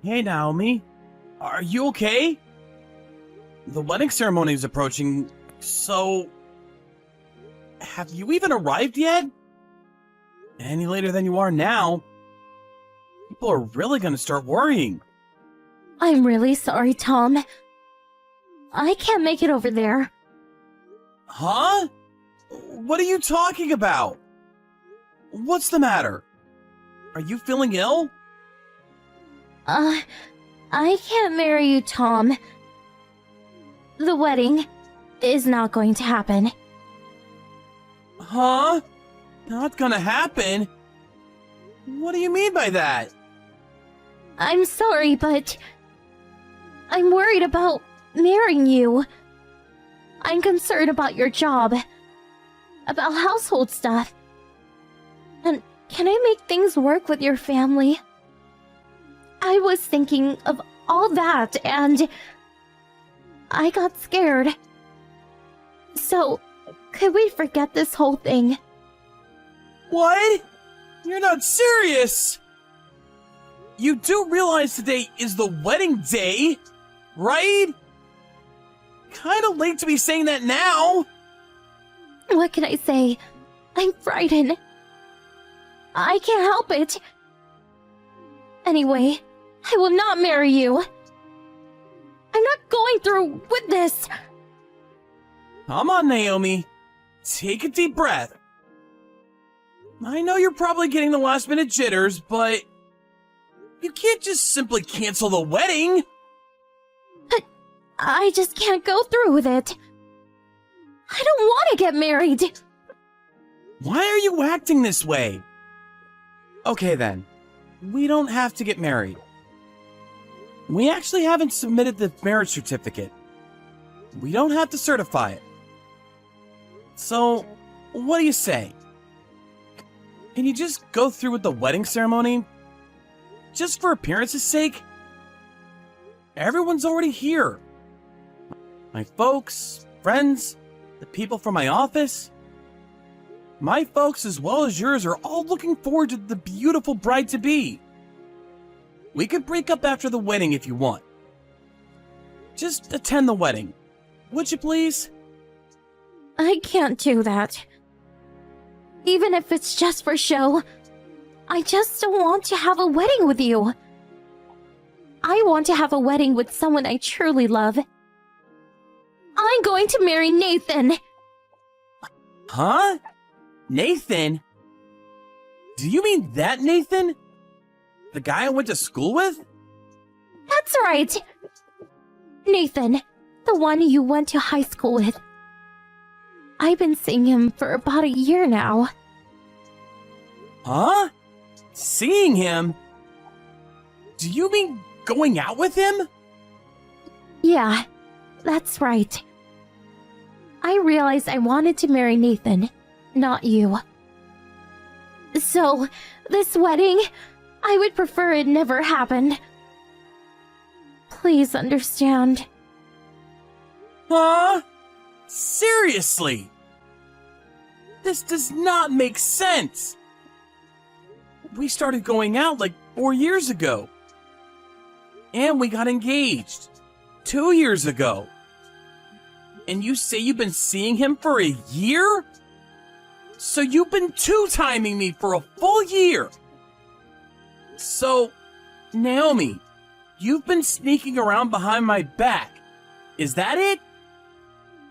Hey, Naomi. Are you okay? The wedding ceremony is approaching, so... Have you even arrived yet? Any later than you are now, people are really gonna start worrying. I'm really sorry, Tom. I can't make it over there. Huh? What are you talking about? What's the matter? Are you feeling ill? I can't marry you, Tom. The wedding is not going to happen. Huh? Not gonna happen? What do you mean by that? I'm sorry, but I'm worried about marrying you. I'm concerned about your job, about household stuff. And can I make things work with your family? I was thinking of all that and I got scared. So, could we forget this whole thing? What? You're not serious! You do realize today is the wedding day, right? Kinda late to be saying that now. What can I say? I'm frightened. I can't help it. Anyway, I will not marry you. I'm not going through with this. Come on, Naomi. Take a deep breath. I know you're probably getting the last minute jitters, but you can't just simply cancel the wedding. But I just can't go through with it. I don't want to get married. Why are you acting this way? Okay then, we don't have to get married. We actually haven't submitted the marriage certificate. We don't have to certify it. So, what do you say? Can you just go through with the wedding ceremony? Just for appearance's sake? Everyone's already here. My folks, friends, the people from my office. My folks as well as yours are all looking forward to the beautiful bride-to-be. We could break up after the wedding if you want. Just attend the wedding, would you please? I can't do that. Even if it's just for show, I just don't want to have a wedding with you. I want to have a wedding with someone I truly love. I'm going to marry Nathan. Huh? Nathan? Do you mean that Nathan? The guy I went to school with? That's right. Nathan, the one you went to high school with. I've been seeing him for about a year now. Huh? Seeing him? Do you mean going out with him? Yeah, that's right. I realized I wanted to marry Nathan, not you. So, this wedding, I would prefer it never happened. Please understand. Huh? Seriously? This does not make sense. We started going out like 4 years ago. And we got engaged 2 years ago. And you say you've been seeing him for a year? So you've been two-timing me for a full year. So, Naomi, you've been sneaking around behind my back. Is that it?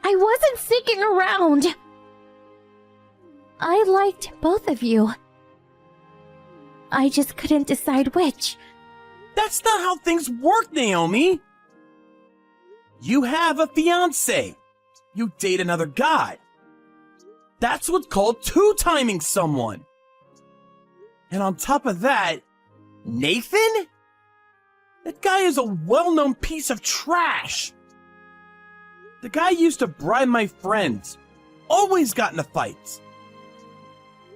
I wasn't sneaking around. I liked both of you. I just couldn't decide which. That's not how things work, Naomi. You have a fiancé. You date another guy. That's what's called two-timing someone. And on top of that, Nathan? That guy is a well-known piece of trash. The guy used to bribe my friends. Always got into fights.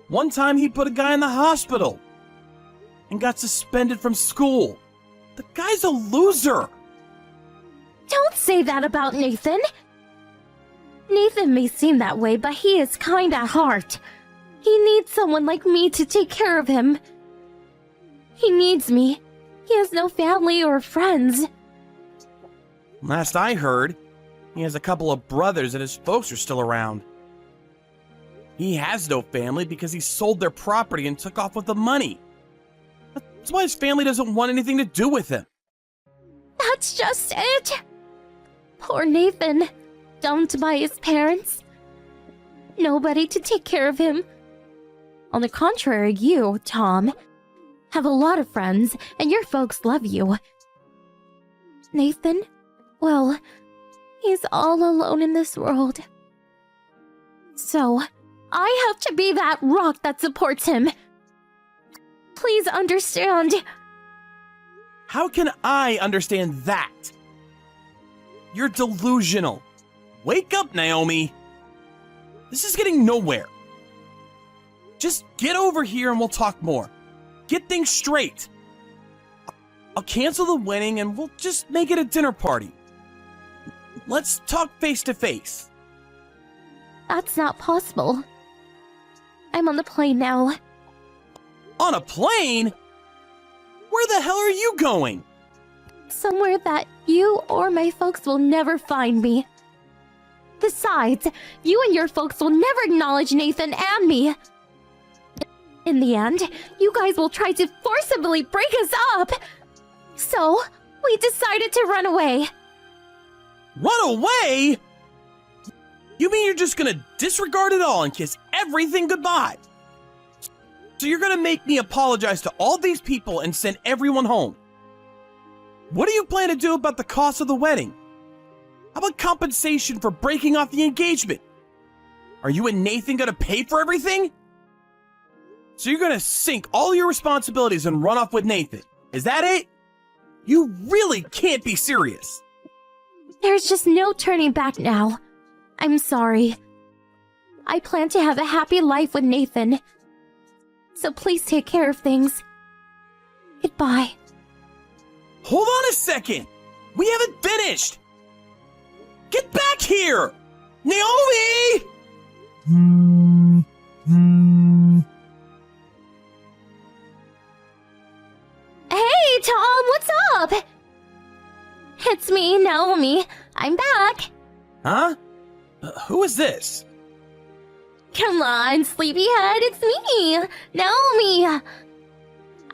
One time he put a guy in the hospital and got suspended from school. The guy's a loser. Don't say that about Nathan. Nathan may seem that way, but he is kind at heart. He needs someone like me to take care of him. He needs me. He has no family or friends. Last I heard, he has a couple of brothers and his folks are still around. He has no family because he sold their property and took off with the money. That's why his family doesn't want anything to do with him. That's just it. Poor Nathan, dumped by his parents. Nobody to take care of him. On the contrary, you, Tom, have a lot of friends, and your folks love you. Nathan, well, he's all alone in this world. So, I have to be that rock that supports him. Please understand. How can I understand that? You're delusional. Wake up, Naomi. This is getting nowhere. Just get over here and we'll talk more. Get things straight. I'll cancel the wedding and we'll just make it a dinner party. Let's talk face to face. That's not possible. I'm on the plane now. On a plane? Where the hell are you going? Somewhere that you or my folks will never find me. Besides, you and your folks will never acknowledge Nathan and me. In the end, you guys will try to forcibly break us up. So, we decided to run away. Run away? You mean you're just gonna disregard it all and kiss everything goodbye? So you're gonna make me apologize to all these people and send everyone home? What do you plan to do about the cost of the wedding? How about compensation for breaking off the engagement? Are you and Nathan gonna pay for everything? So you're gonna sink all your responsibilities and run off with Nathan? Is that it? You really can't be serious. There's just no turning back now. I'm sorry. I plan to have a happy life with Nathan. So please take care of things. Goodbye. Hold on a second! We haven't finished! Get back here! Naomi! Hey, Tom, what's up? It's me, Naomi. I'm back. Huh? Who is this? Come on, sleepyhead, it's me, Naomi.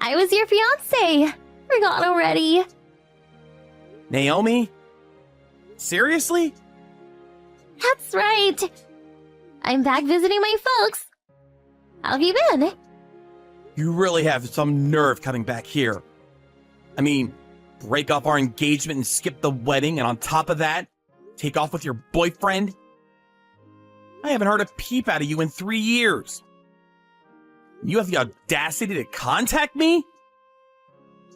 I was your fiancé. Forgot already. Naomi? Seriously? That's right. I'm back visiting my folks. How have you been? You really have some nerve coming back here. I mean, break off our engagement and skip the wedding, and on top of that, take off with your boyfriend? I haven't heard a peep out of you in 3 years. You have the audacity to contact me?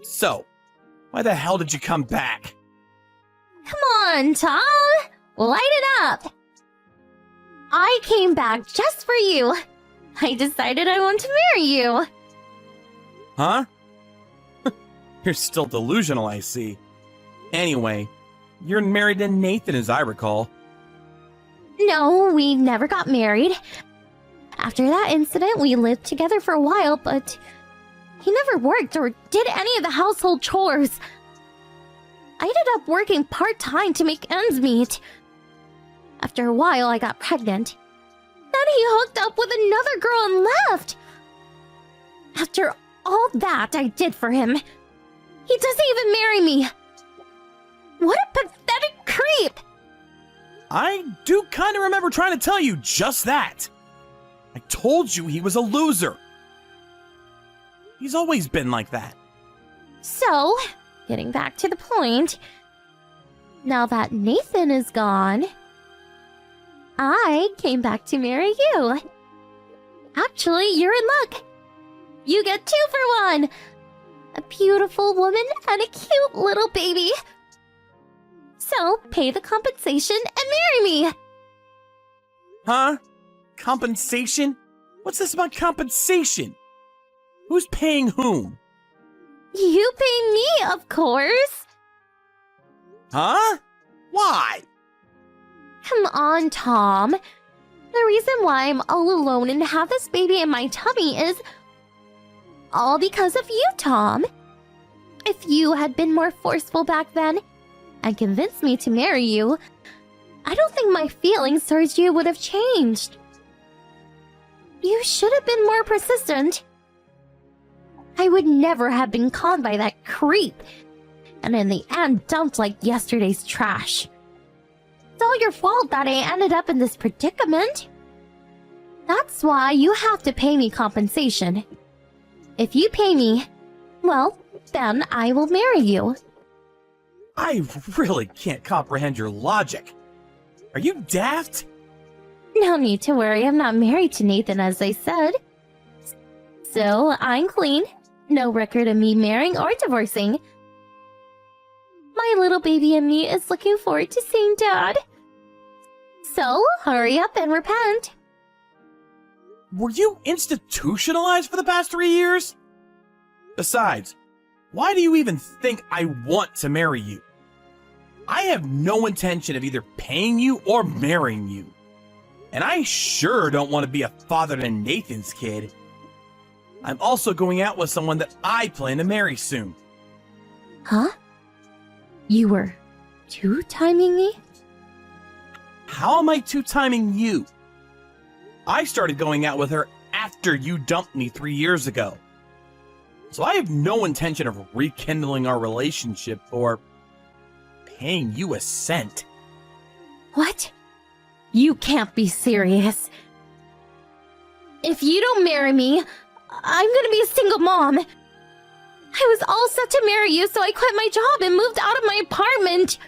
So, why the hell did you come back? Come on, Tom. Light it up. I came back just for you. I decided I want to marry you. Huh? You're still delusional, I see. Anyway, you're married to Nathan, as I recall. No, we never got married. After that incident, we lived together for a while, but he never worked or did any of the household chores. I ended up working part-time to make ends meet. After a while, I got pregnant. Then he hooked up with another girl and left. After all that I did for him, he doesn't even marry me. What a pathetic creep! I do kind of remember trying to tell you just that. I told you he was a loser. He's always been like that. So, getting back to the point, now that Nathan is gone, I came back to marry you. Actually, you're in luck. You get 2 for 1. A beautiful woman and a cute little baby. So, pay the compensation and marry me. Huh? Compensation? What's this about compensation? Who's paying whom? You pay me, of course. Huh? Why? Come on, Tom. The reason why I'm all alone and have this baby in my tummy is all because of you, Tom. If you had been more forceful back then and convinced me to marry you, I don't think my feelings towards you would have changed. You should have been more persistent. I would never have been conned by that creep, and in the end dumped like yesterday's trash. It's all your fault that I ended up in this predicament. That's why you have to pay me compensation. If you pay me, well, then I will marry you. I really can't comprehend your logic. Are you daft? No need to worry, I'm not married to Nathan as I said. So, I'm clean. No record of me marrying or divorcing. My little baby and me is looking forward to seeing Dad. So, hurry up and repent. Were you institutionalized for the past 3 years? Besides, why do you even think I want to marry you? I have no intention of either paying you or marrying you. And I sure don't want to be a father to Nathan's kid. I'm also going out with someone that I plan to marry soon. Huh? You were two-timing me? How am I two-timing you? I started going out with her after you dumped me 3 years ago. So I have no intention of rekindling our relationship or paying you a cent. What? You can't be serious. If you don't marry me, I'm gonna be a single mom. I was all set to marry you, so I quit my job and moved out of my apartment.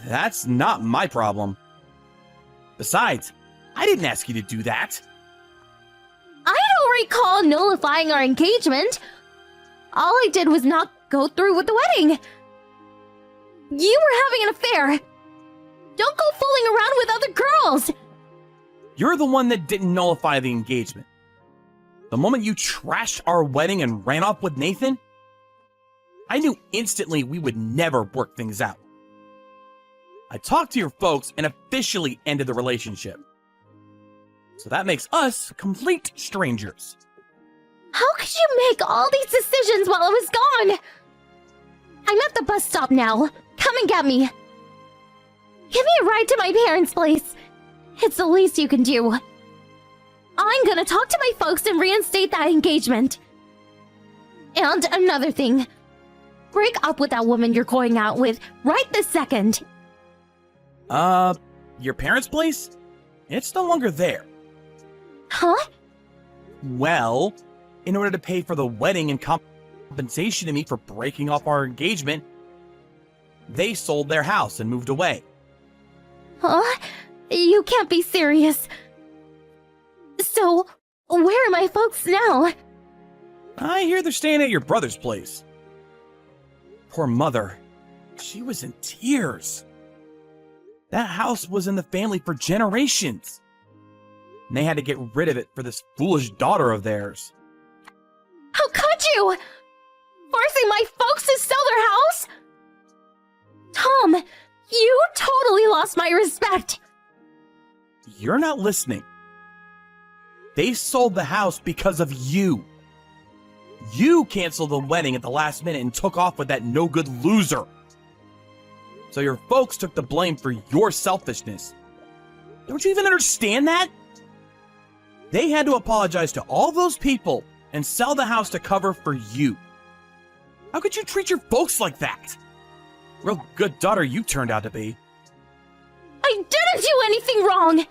That's not my problem. Besides, I didn't ask you to do that. I don't recall nullifying our engagement. All I did was not go through with the wedding. You were having an affair. Don't go fooling around with other girls. You're the one that didn't nullify the engagement. The moment you trashed our wedding and ran off with Nathan, I knew instantly we would never work things out. I talked to your folks and officially ended the relationship. So that makes us complete strangers. How could you make all these decisions while I was gone? I'm at the bus stop now. Come and get me. Give me a ride to my parents' place. It's the least you can do. I'm gonna talk to my folks and reinstate that engagement. And another thing. Break up with that woman you're going out with right this second. Your parents' place? It's no longer there. Huh? Well, in order to pay for the wedding and compensation to me for breaking off our engagement, they sold their house and moved away. Huh? You can't be serious. So, where are my folks now? I hear they're staying at your brother's place. Poor mother. She was in tears. That house was in the family for generations. And they had to get rid of it for this foolish daughter of theirs. How could you? Forcing my folks to sell their house? Tom, you totally lost my respect. You're not listening. They sold the house because of you. You canceled the wedding at the last minute and took off with that no-good loser. So your folks took the blame for your selfishness. Don't you even understand that? They had to apologize to all those people and sell the house to cover for you. How could you treat your folks like that? Real good daughter you turned out to be. I didn't do anything wrong.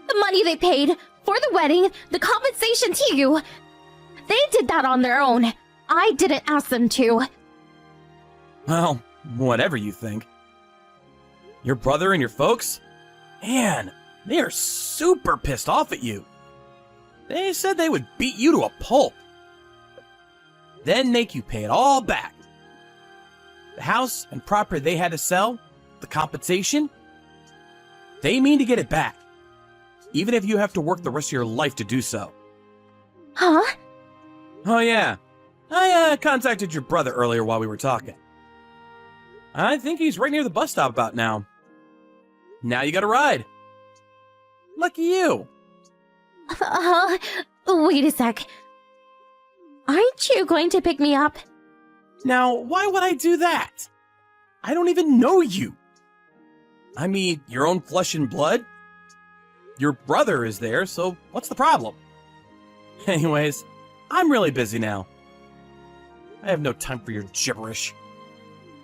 The money they paid for the wedding, the compensation to you, they did that on their own. I didn't ask them to. Well, whatever you think. Your brother and your folks? Man, they are super pissed off at you. They said they would beat you to a pulp. Then make you pay it all back. The house and property they had to sell, the compensation, they mean to get it back. Even if you have to work the rest of your life to do so. Huh? Oh yeah, I contacted your brother earlier while we were talking. I think he's right near the bus stop about now. Now you got a ride. Lucky you. Wait a sec. Aren't you going to pick me up? Now, why would I do that? I don't even know you. I mean, your own flesh and blood? Your brother is there, so what's the problem? Anyways, I'm really busy now. I have no time for your gibberish.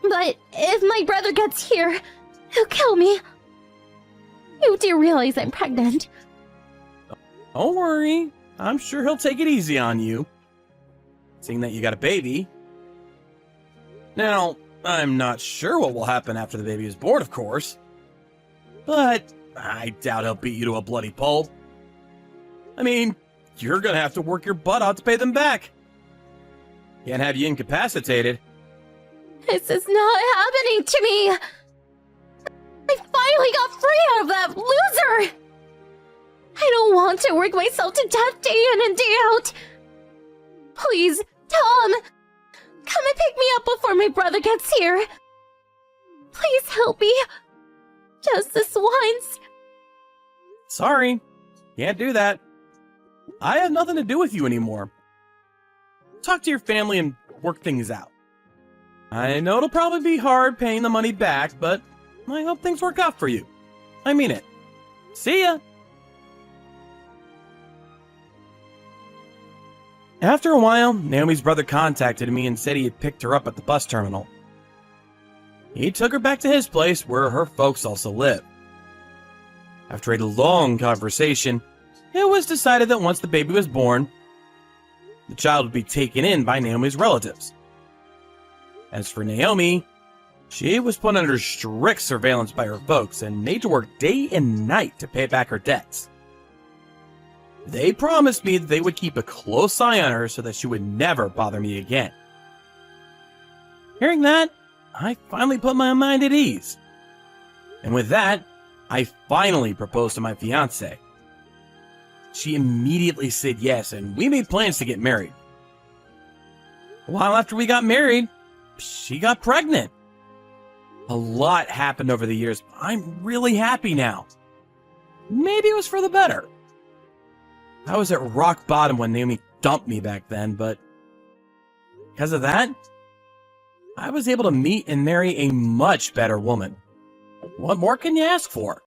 But if my brother gets here, he'll kill me. You do realize I'm pregnant. Don't worry, I'm sure he'll take it easy on you. Seeing that you got a baby. Now, I'm not sure what will happen after the baby is born, of course. But I doubt he'll beat you to a bloody pulp. I mean, you're gonna have to work your butt out to pay them back. Can't have you incapacitated. This is not happening to me. I finally got free out of that loser. I don't want to work myself to death day in and day out. Please, Tom, come and pick me up before my brother gets here. Please help me. Just this once. Sorry, can't do that. I have nothing to do with you anymore. Talk to your family and work things out. I know it'll probably be hard paying the money back, but I hope things work out for you. I mean it. See ya! After a while, Naomi's brother contacted me and said he had picked her up at the bus terminal. He took her back to his place where her folks also live. After a long conversation, it was decided that once the baby was born, the child would be taken in by Naomi's relatives. As for Naomi, she was put under strict surveillance by her folks and made to work day and night to pay back her debts. They promised me that they would keep a close eye on her so that she would never bother me again. Hearing that, I finally put my mind at ease. And with that, I finally proposed to my fiancée. She immediately said yes, and we made plans to get married. A while after we got married, she got pregnant. A lot happened over the years, but I'm really happy now. Maybe it was for the better. I was at rock bottom when Naomi dumped me back then, but because of that, I was able to meet and marry a much better woman. What more can you ask for?